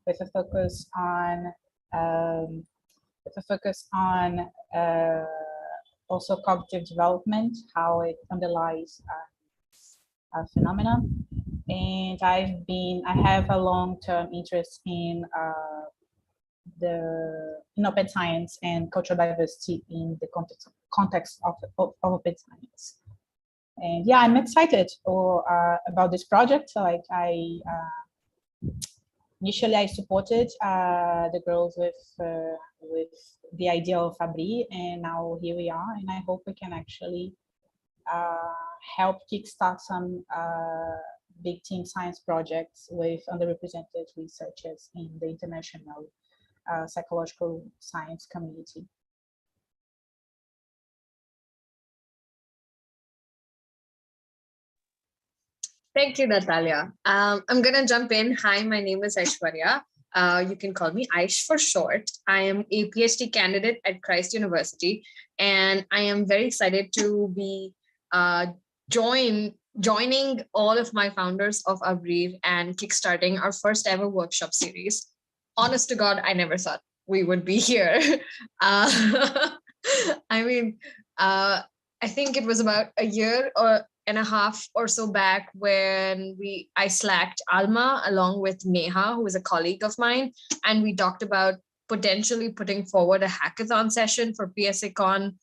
with a focus on um, also cognitive development, how it underlies a phenomenon. And I have a long-term interest in open science and cultural diversity in the context of open science. And yeah, I'm excited about this project. So initially I supported the girls with the idea of ABRIR, and now here we are, and I hope we can actually help kickstart some big team science projects with underrepresented researchers in the international psychological science community. Thank you, Natalia. I'm going to jump in. Hi, my name is Aishwarya. You can call me Aish for short. I am a PhD candidate at Christ University, and I am very excited to be joining all of my founders of ABRIR and kickstarting our first ever workshop series. Honest to God, I never thought we would be here. I mean, I think it was about a year and a half or so back when I slacked Alma along with Neha, who is a colleague of mine, and we talked about potentially putting forward a hackathon session for PSACon.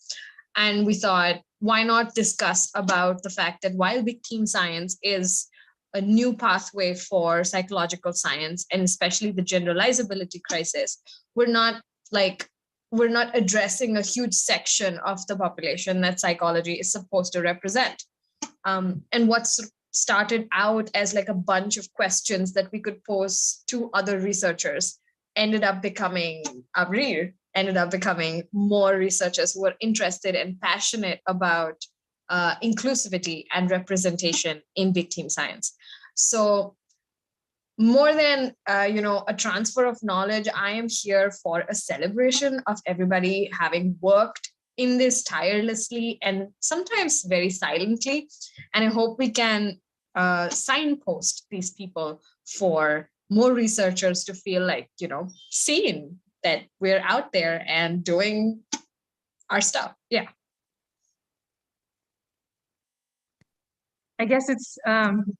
And we thought, why not discuss about the fact that while big team science is a new pathway for psychological science, and especially the generalizability crisis, we're not addressing a huge section of the population that psychology is supposed to represent. And what's started out as like a bunch of questions that we could pose to other researchers ended up becoming ABRIR, ended up becoming more researchers who are interested and passionate about inclusivity and representation in big team science. So more than a transfer of knowledge, I am here for a celebration of everybody having worked in this tirelessly and sometimes very silently. And I hope we can signpost these people for more researchers to feel like, seen, that we're out there and doing our stuff. Yeah. I guess it's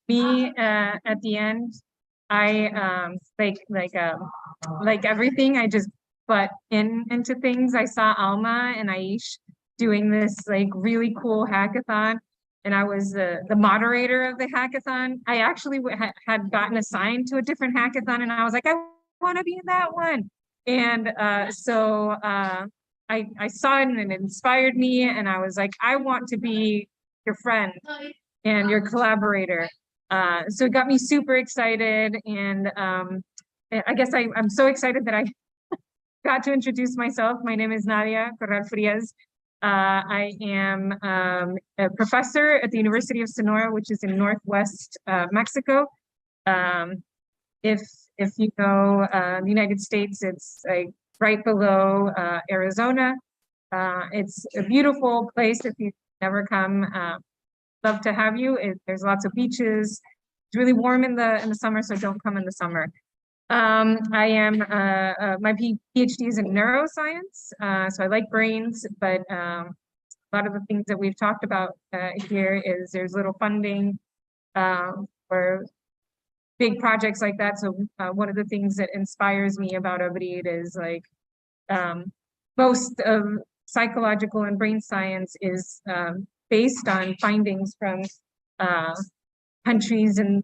me at the end. I like everything. I just butt into things. I saw Alma and Aish doing this like really cool hackathon, and I was the moderator of the hackathon. I actually had gotten assigned to a different hackathon, and I was like, I want to be in that one. And so I saw it and it inspired me, and I was like, I want to be your friend and your collaborator. So it got me super excited, and I guess I'm so excited that I got to introduce myself. My name is Nadia Corral Frias. I am a professor at the University of Sonora, which is in Northwest Mexico. If you know the United States, it's like right below Arizona. It's a beautiful place. If you've never come, love to have you. There's lots of beaches. It's really warm in the summer, so don't come in the summer. I am my PhD is in neuroscience, so I like brains, but a lot of the things that we've talked about here is there's little funding for big projects like that. So one of the things that inspires me about ABRIR is like most of psychological and brain science is based on findings from countries in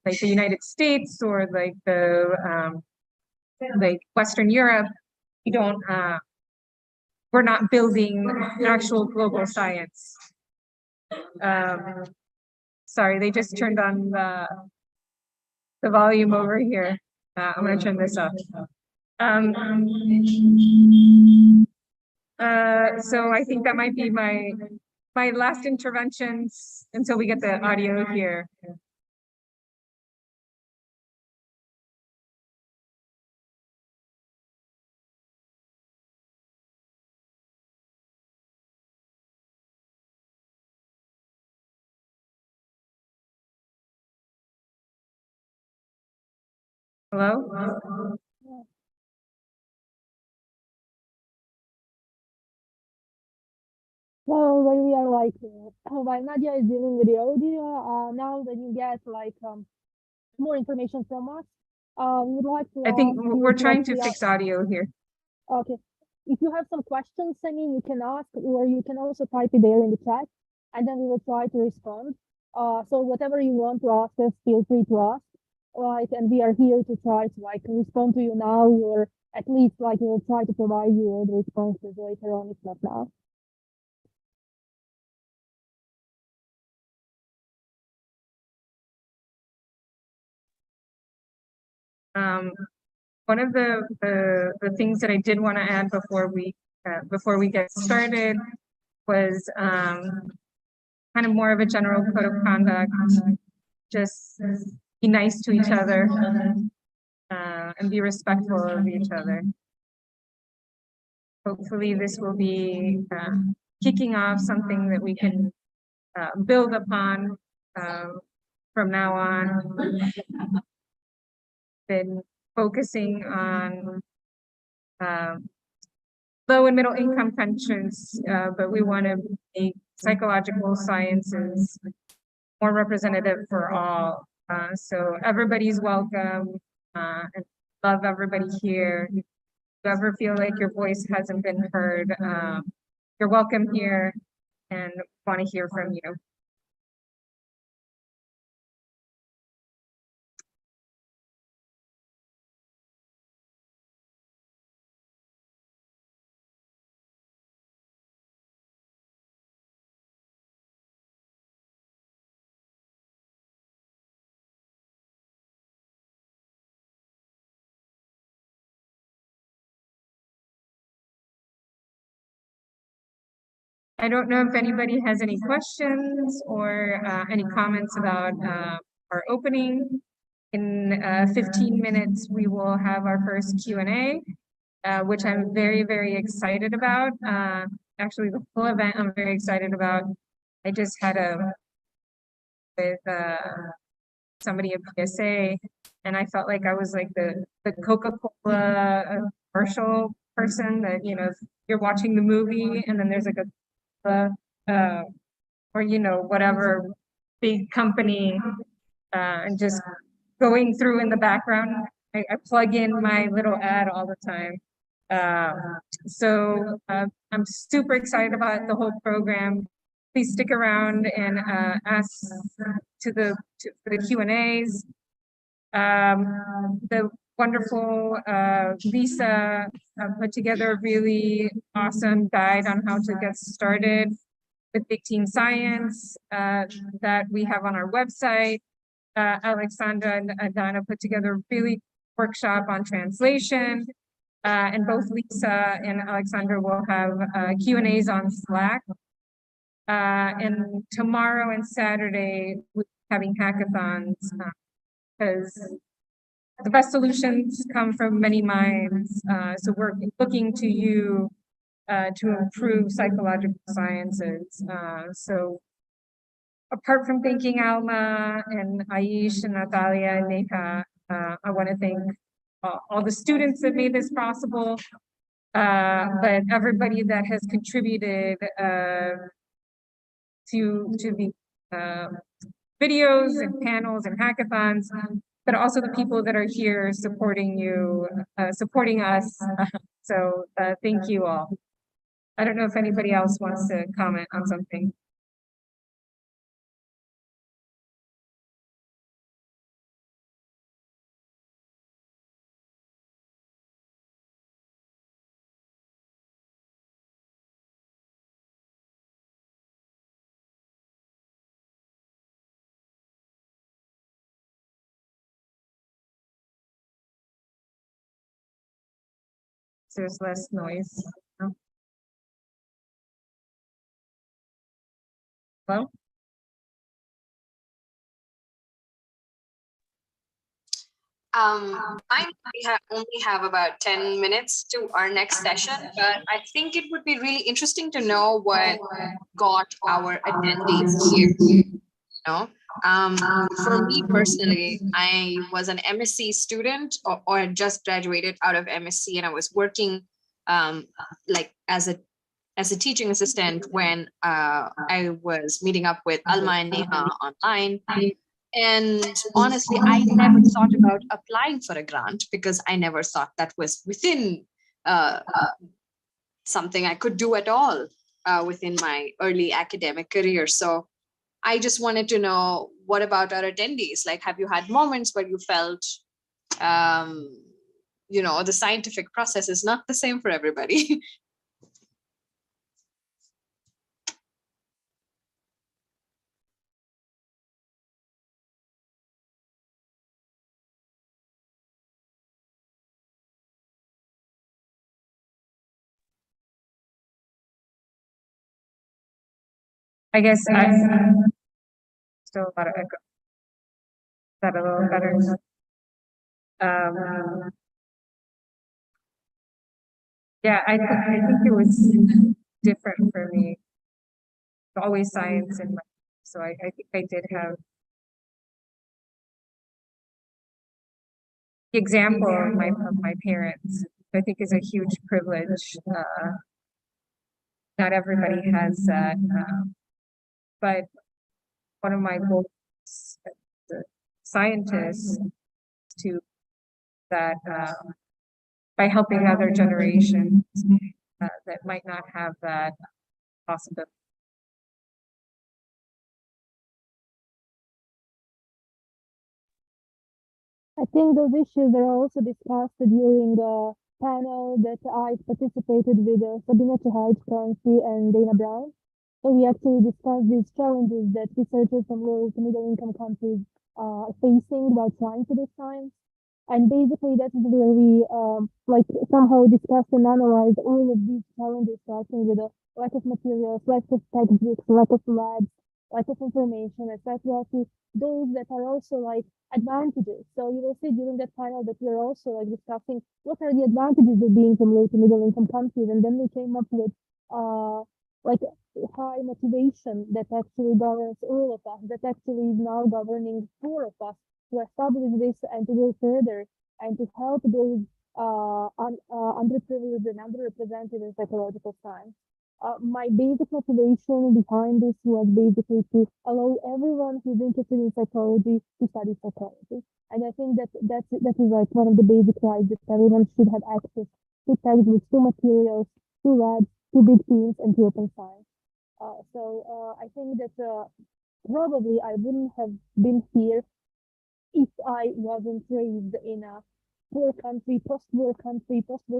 like the United States or like the like Western Europe. We don't we're not building actual global science. Sorry, they just turned on the volume over here. I'm gonna turn this up. So I think that might be my last interventions until we get the audio here. Hello? So when we are like, while Nadia is dealing with the audio, now that you get like more information from us, we would like to I think ask you we're trying to actually fix audio here. okay. If you have some questions, I mean, you can ask, or you can also type it there in the chat, and then we will try to respond. So whatever you want to ask us, feel free to ask. Like, and we are here to try to like respond to you now, or at least like we will try to provide you all the responses later on, if not now. One of the things that I did want to add before we get started was kind of more of a general code of conduct. Just be nice to each other and be respectful of each other. Hopefully, this will be kicking off something that we can build upon from now on. Been focusing on low and middle income countries, but we want to make psychological sciences more representative for all. So everybody's welcome and love everybody here. If you ever feel like your voice hasn't been heard, you're welcome here and want to hear from you. I don't know if anybody has any questions or any comments about our opening. In 15 minutes, we will have our first Q&A, which I'm very, very excited about. Actually, the full event I'm very excited about. I just had with somebody at PSA, and I felt like I was like the Coca-Cola commercial person that, you know, you're watching the movie and then there's like or, you know, whatever big company and just going through in the background. I plug in my little ad all the time. So I'm super excited about the whole program. Please stick around and ask for the Q&As. The wonderful Lisa put together a really awesome guide on how to get started with Big Team Science that we have on our website. Alexandra and Donna put together a really workshop on translation. And both Lisa and Alexandra will have Q&As on Slack. And tomorrow and Saturday, we're having hackathons because the best solutions come from many minds. So we're looking to you to improve psychological sciences. So apart from thanking Alma and Aish and Natalia and Neha, I want to thank all the students that made this possible, but everybody that has contributed to the videos and panels and hackathons, but also the people that are here supporting you, supporting us. So thank you all. I don't know if anybody else wants to comment on something. There's less noise. Well, we only have about 10 minutes to our next session, but I think it would be really interesting to know what got our attendees here. You know, For me personally, I was an MSc student or just graduated out of MSc, and I was working like as a teaching assistant when I was meeting up with Alma and Neha online. And honestly, I never thought about applying for a grant because I never thought that was within something I could do at all within my early academic career. So I just wanted to know, what about our attendees? Like, have you had moments where you felt, the scientific process is not the same for everybody? I guess I still a lot of echo. Is that a little better? Yeah, I think it was different for me. Always science in my, so I think I did have the example of my parents. I think is a huge privilege. Not everybody has that, but one of my goals as a scientist to that by helping other generations that might not have that possibility. I think those issues are also discussed during the panel that I participated with Sabina Chahaj-Currency and Dana Brown. So we actually discussed these challenges that researchers from low to middle income countries are facing while trying to do science. And basically that is where we somehow discussed and analyzed all of these challenges, starting with a lack of materials, lack of textbooks, lack of labs, lack of information, etc. to those that are also like advantages. So you will see during that panel that we're also like discussing what are the advantages of being from low to middle income countries, and then we came up with like high motivation that actually governs all of us, that actually is now governing four of us to establish this and to go further and to help those underprivileged and underrepresented in psychological science. My basic motivation behind this was basically to allow everyone who's interested in psychology to study psychology. And I think that is like one of the basic rights that everyone should have access to textbooks, to materials, to labs, to big teams, and to open science. I think that probably I wouldn't have been here if I wasn't raised in a poor country, post-war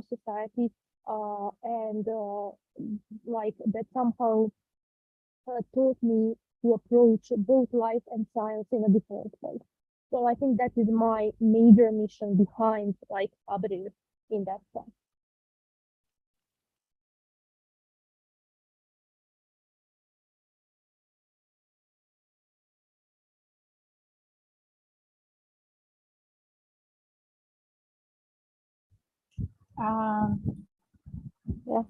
society, and like that somehow taught me to approach both life and science in a different way. So I think that is my major mission behind like ABRIR in that sense. Yeah.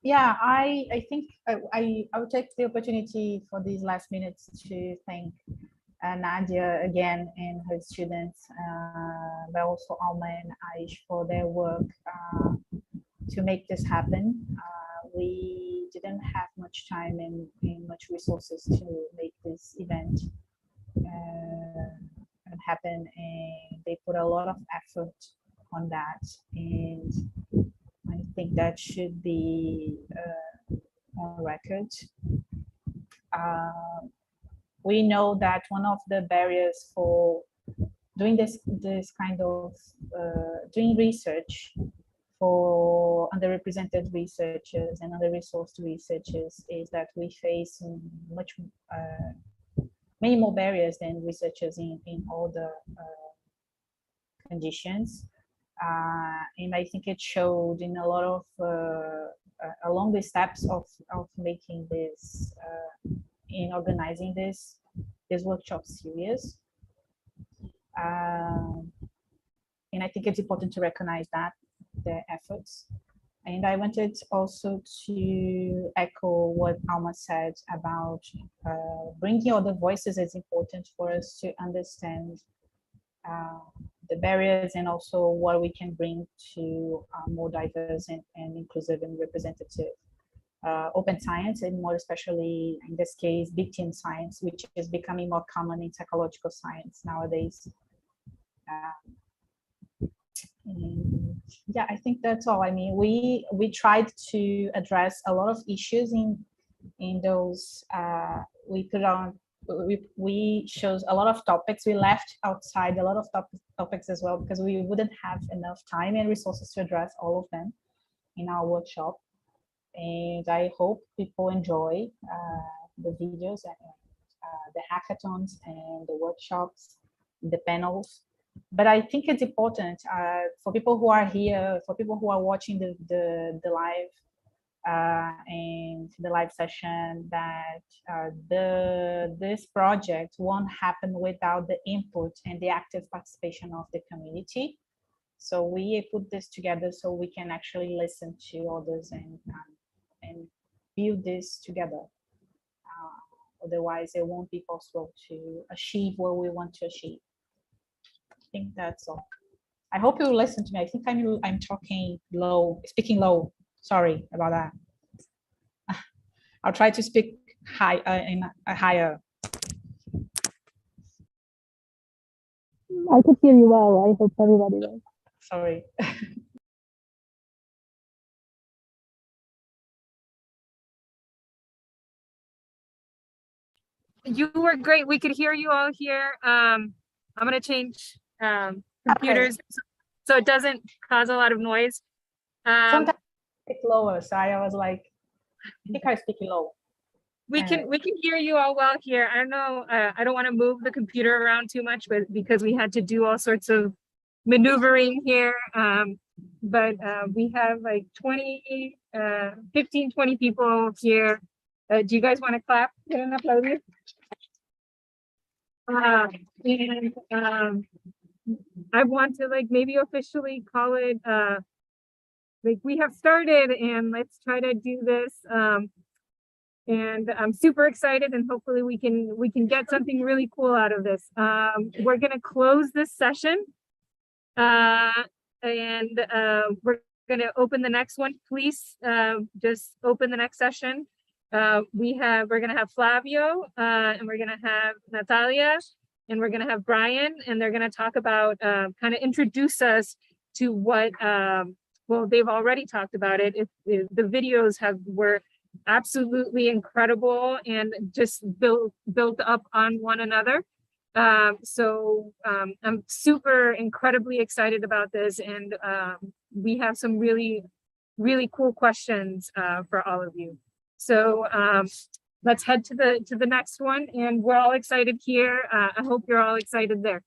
Yeah, I think I would take the opportunity for these last minutes to thank Nadia again and her students, but also Alma and Aish for their work to make this happen. We didn't have much time and much resources to make this event happen, and they put a lot of effort on that, and I think that should be on record. We know that one of the barriers for doing this kind of doing research for underrepresented researchers and under-resourced researchers is that we face many more barriers than researchers in all the conditions. And I think it showed in a lot of along the steps of making this in organizing this workshop series. And I think it's important to recognize that their efforts. And I wanted also to echo what Alma said about bringing other voices is important for us to understand the barriers and also what we can bring to more diverse and inclusive and representative open science, and more especially in this case, big team science, which is becoming more common in psychological science nowadays. And yeah, I think that's all. I mean, we tried to address a lot of issues in those. We put on. We chose a lot of topics. We left outside a lot of topics as well because we wouldn't have enough time and resources to address all of them in our workshop. And I hope people enjoy the videos and the hackathons and the workshops, the panels. But I think it's important for people who are here, for people who are watching the live and the live session, that this project won't happen without the input and the active participation of the community. So we put this together so we can actually listen to others and build this together. Otherwise, it won't be possible to achieve what we want to achieve. I think that's all. I hope you listen to me. I think I'm talking low, speaking low. Sorry about that. I'll try to speak high in a higher. I could hear you well. I hope everybody does. Sorry. You were great. We could hear you all here. I'm going to change computers so it doesn't cause a lot of noise. Sometimes I speak lower, so I was like, I think I speak low. We can hear you all well here. I don't know. I don't want to move the computer around too much, but because we had to do all sorts of maneuvering here. But we have like 15, 20 people here. Do you guys want to clap? Get an applause? I want to like maybe officially call it like we have started, and let's try to do this. And I'm super excited, and hopefully we can get something really cool out of this. We're gonna close this session, and we're gonna open the next one. Please just open the next session. We're gonna have Flavio, and we're gonna have Natalia, and we're gonna have Brian, and they're gonna talk about kind of introduce us to what well, they've already talked about it. If the videos were absolutely incredible and just built up on one another. So I'm super incredibly excited about this, and we have some really, really cool questions for all of you. So let's head to the next one, and we're all excited here. I hope you're all excited there.